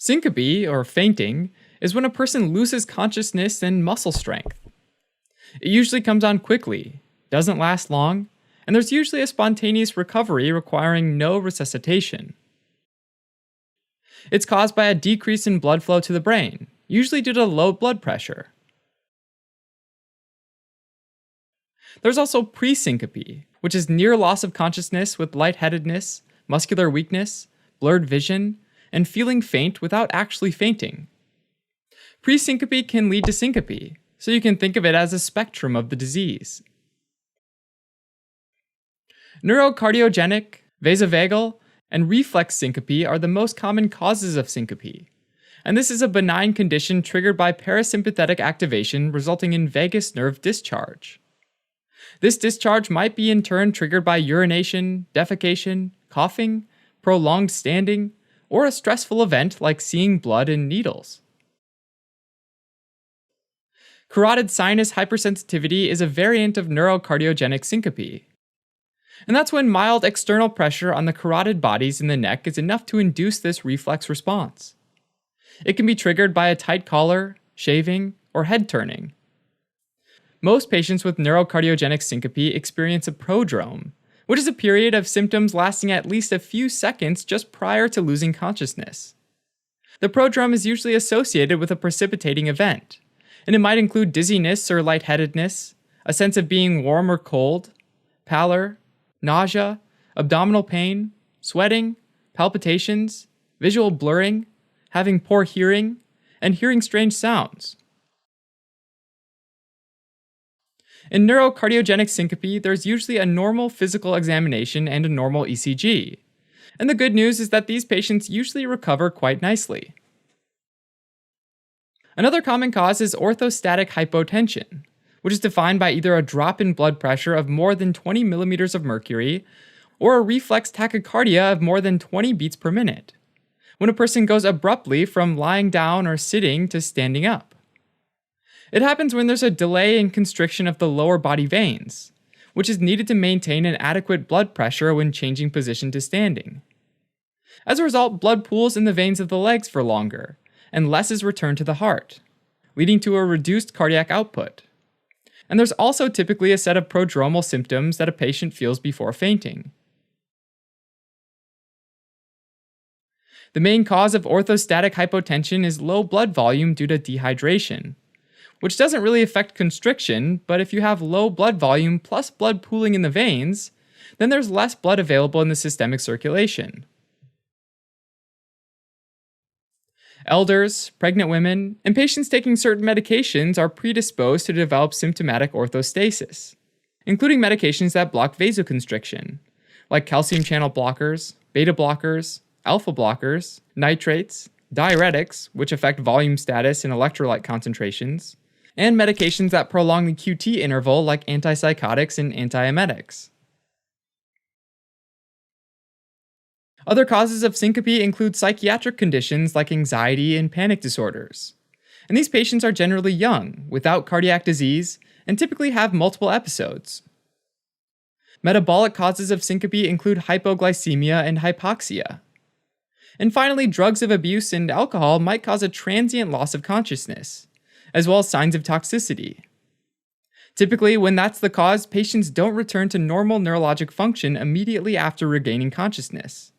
Syncope, or fainting, is when a person loses consciousness and muscle strength. It usually comes on quickly, doesn't last long, and there's usually a spontaneous recovery requiring no resuscitation. It's caused by a decrease in blood flow to the brain, usually due to low blood pressure. There's also presyncope, which is near loss of consciousness with lightheadedness, muscular weakness, blurred vision, and feeling faint without actually fainting. Presyncope can lead to syncope, so you can think of it as a spectrum of the disease. Neurocardiogenic, vasovagal, and reflex syncope are the most common causes of syncope, and this is a benign condition triggered by parasympathetic activation resulting in vagus nerve discharge. This discharge might be in turn triggered by urination, defecation, coughing, prolonged standing, or a stressful event like seeing blood and needles. Carotid sinus hypersensitivity is a variant of neurocardiogenic syncope. And that's when mild external pressure on the carotid bodies in the neck is enough to induce this reflex response. It can be triggered by a tight collar, shaving, or head turning. Most patients with neurocardiogenic syncope experience a prodrome, which is a period of symptoms lasting at least a few seconds just prior to losing consciousness. The prodrome is usually associated with a precipitating event, and it might include dizziness or lightheadedness, a sense of being warm or cold, pallor, nausea, abdominal pain, sweating, palpitations, visual blurring, having poor hearing, and hearing strange sounds. In neurocardiogenic syncope, there's usually a normal physical examination and a normal ECG. And the good news is that these patients usually recover quite nicely. Another common cause is orthostatic hypotension, which is defined by either a drop in blood pressure of more than 20 millimeters of mercury or a reflex tachycardia of more than 20 beats per minute, when a person goes abruptly from lying down or sitting to standing up. It happens when there's a delay in constriction of the lower body veins, which is needed to maintain an adequate blood pressure when changing position to standing. As a result, blood pools in the veins of the legs for longer, and less is returned to the heart, leading to a reduced cardiac output. And there's also typically a set of prodromal symptoms that a patient feels before fainting. The main cause of orthostatic hypotension is low blood volume due to dehydration, which doesn't really affect constriction, but if you have low blood volume plus blood pooling in the veins, then there's less blood available in the systemic circulation. Elders, pregnant women, and patients taking certain medications are predisposed to develop symptomatic orthostasis, including medications that block vasoconstriction, like calcium channel blockers, beta blockers, alpha blockers, nitrates, diuretics, which affect volume status and electrolyte concentrations, and medications that prolong the QT interval like antipsychotics and antiemetics. Other causes of syncope include psychiatric conditions like anxiety and panic disorders. And these patients are generally young, without cardiac disease, and typically have multiple episodes. Metabolic causes of syncope include hypoglycemia and hypoxia. And finally, drugs of abuse and alcohol might cause a transient loss of consciousness, as well as signs of toxicity. Typically, when that's the cause, patients don't return to normal neurologic function immediately after regaining consciousness.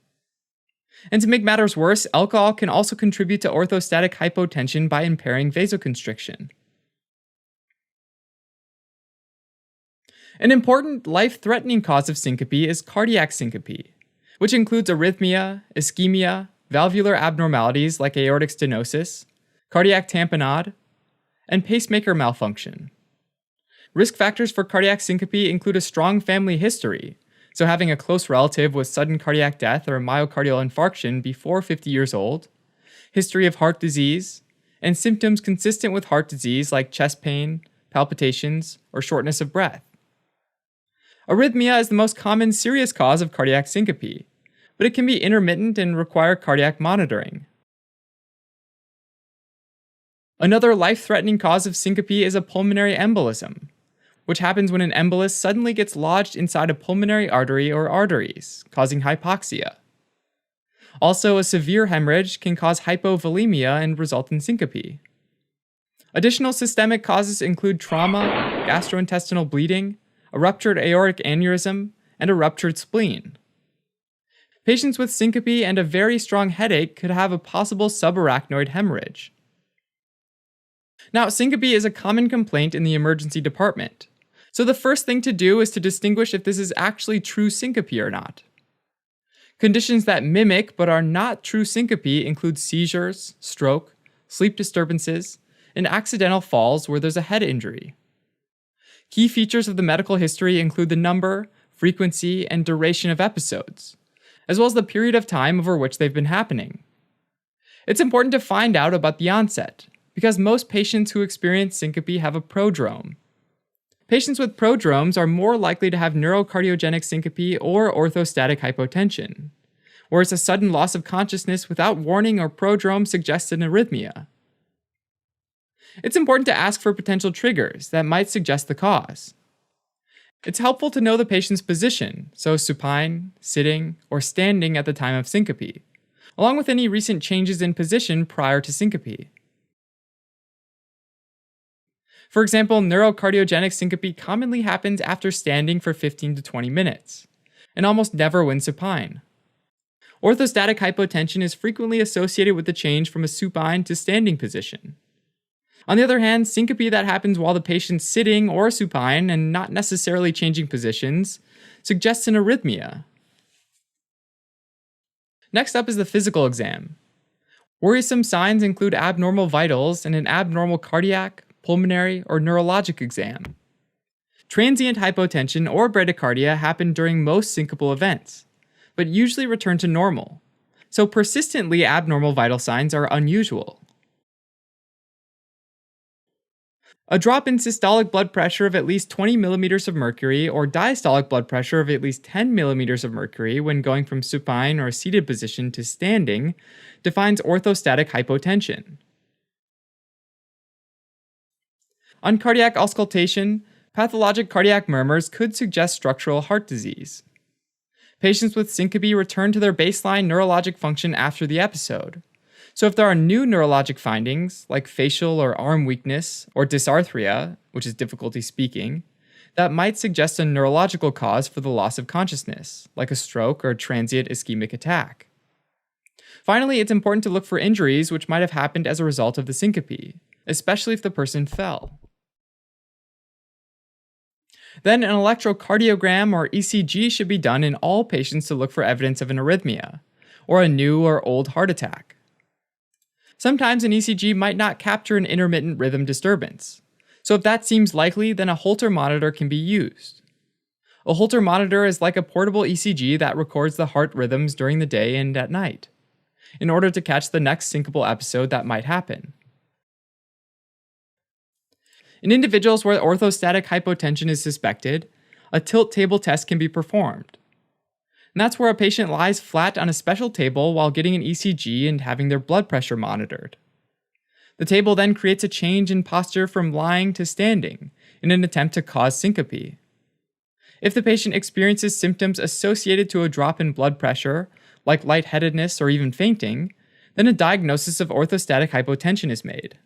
And to make matters worse, alcohol can also contribute to orthostatic hypotension by impairing vasoconstriction. An important life-threatening cause of syncope is cardiac syncope, which includes arrhythmia, ischemia, valvular abnormalities like aortic stenosis, cardiac tamponade, and pacemaker malfunction. Risk factors for cardiac syncope include a strong family history, so having a close relative with sudden cardiac death or myocardial infarction before 50 years old, history of heart disease, and symptoms consistent with heart disease like chest pain, palpitations, or shortness of breath. Arrhythmia is the most common serious cause of cardiac syncope, but it can be intermittent and require cardiac monitoring. Another life-threatening cause of syncope is a pulmonary embolism, which happens when an embolus suddenly gets lodged inside a pulmonary artery or arteries, causing hypoxia. Also, a severe hemorrhage can cause hypovolemia and result in syncope. Additional systemic causes include trauma, gastrointestinal bleeding, a ruptured aortic aneurysm, and a ruptured spleen. Patients with syncope and a very strong headache could have a possible subarachnoid hemorrhage. Now, syncope is a common complaint in the emergency department, so the first thing to do is to distinguish if this is actually true syncope or not. Conditions that mimic but are not true syncope include seizures, stroke, sleep disturbances, and accidental falls where there's a head injury. Key features of the medical history include the number, frequency, and duration of episodes, as well as the period of time over which they've been happening. It's important to find out about the onset, because most patients who experience syncope have a prodrome. Patients with prodromes are more likely to have neurocardiogenic syncope or orthostatic hypotension, whereas a sudden loss of consciousness without warning or prodrome suggests an arrhythmia. It's important to ask for potential triggers that might suggest the cause. It's helpful to know the patient's position, so supine, sitting, or standing at the time of syncope, along with any recent changes in position prior to syncope. For example, neurocardiogenic syncope commonly happens after standing for 15 to 20 minutes, and almost never when supine. Orthostatic hypotension is frequently associated with the change from a supine to standing position. On the other hand, syncope that happens while the patient's sitting or supine and not necessarily changing positions suggests an arrhythmia. Next up is the physical exam. Worrisome signs include abnormal vitals and an abnormal cardiac, pulmonary, or neurologic exam. Transient hypotension or bradycardia happen during most syncopal events, but usually return to normal, so persistently abnormal vital signs are unusual. A drop in systolic blood pressure of at least 20 millimeters of mercury or diastolic blood pressure of at least 10 millimeters of mercury when going from supine or seated position to standing defines orthostatic hypotension. On cardiac auscultation, pathologic cardiac murmurs could suggest structural heart disease. Patients with syncope return to their baseline neurologic function after the episode. So if there are new neurologic findings, like facial or arm weakness or dysarthria, which is difficulty speaking, that might suggest a neurological cause for the loss of consciousness, like a stroke or transient ischemic attack. Finally, it's important to look for injuries which might have happened as a result of the syncope, especially if the person fell. Then an electrocardiogram or ECG should be done in all patients to look for evidence of an arrhythmia, or a new or old heart attack. Sometimes an ECG might not capture an intermittent rhythm disturbance, so if that seems likely, then a Holter monitor can be used. A Holter monitor is like a portable ECG that records the heart rhythms during the day and at night, in order to catch the next syncopal episode that might happen. In individuals where orthostatic hypotension is suspected, a tilt table test can be performed. And that's where a patient lies flat on a special table while getting an ECG and having their blood pressure monitored. The table then creates a change in posture from lying to standing in an attempt to cause syncope. If the patient experiences symptoms associated to a drop in blood pressure, like lightheadedness or even fainting, then a diagnosis of orthostatic hypotension is made.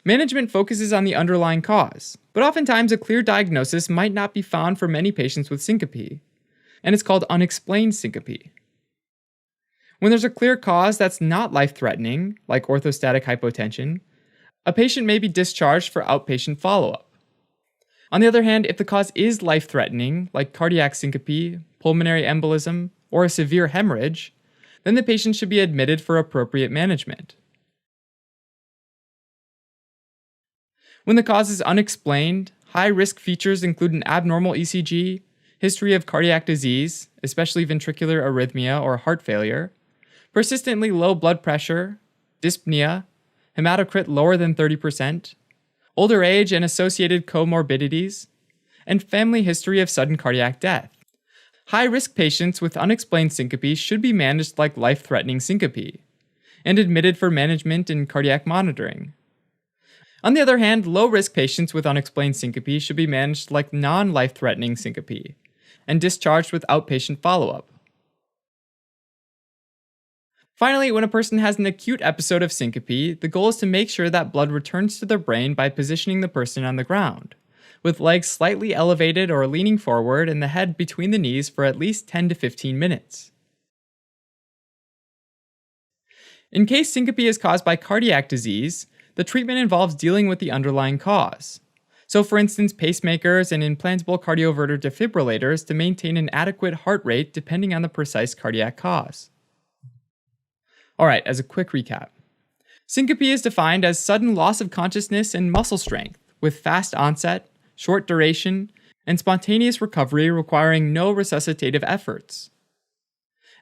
Management focuses on the underlying cause, but oftentimes a clear diagnosis might not be found for many patients with syncope, and it's called unexplained syncope. When there's a clear cause that's not life-threatening, like orthostatic hypotension, a patient may be discharged for outpatient follow-up. On the other hand, if the cause is life-threatening, like cardiac syncope, pulmonary embolism, or a severe hemorrhage, then the patient should be admitted for appropriate management. When the cause is unexplained, high-risk features include an abnormal ECG, history of cardiac disease, especially ventricular arrhythmia or heart failure, persistently low blood pressure, dyspnea, hematocrit lower than 30%, older age and associated comorbidities, and family history of sudden cardiac death. High-risk patients with unexplained syncope should be managed like life-threatening syncope, and admitted for management and cardiac monitoring. On the other hand, low-risk patients with unexplained syncope should be managed like non-life-threatening syncope, and discharged with outpatient follow-up. Finally, when a person has an acute episode of syncope, the goal is to make sure that blood returns to their brain by positioning the person on the ground, with legs slightly elevated or leaning forward and the head between the knees for at least 10 to 15 minutes. In case syncope is caused by cardiac disease, the treatment involves dealing with the underlying cause. So, for instance, pacemakers and implantable cardioverter defibrillators to maintain an adequate heart rate depending on the precise cardiac cause. Alright, as a quick recap. Syncope is defined as sudden loss of consciousness and muscle strength, with fast onset, short duration, and spontaneous recovery requiring no resuscitative efforts.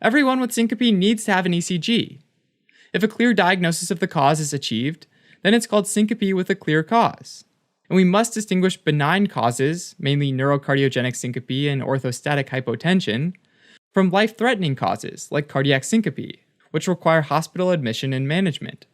Everyone with syncope needs to have an ECG. If a clear diagnosis of the cause is achieved, then it's called syncope with a clear cause. And we must distinguish benign causes, mainly neurocardiogenic syncope and orthostatic hypotension, from life-threatening causes like cardiac syncope, which require hospital admission and management.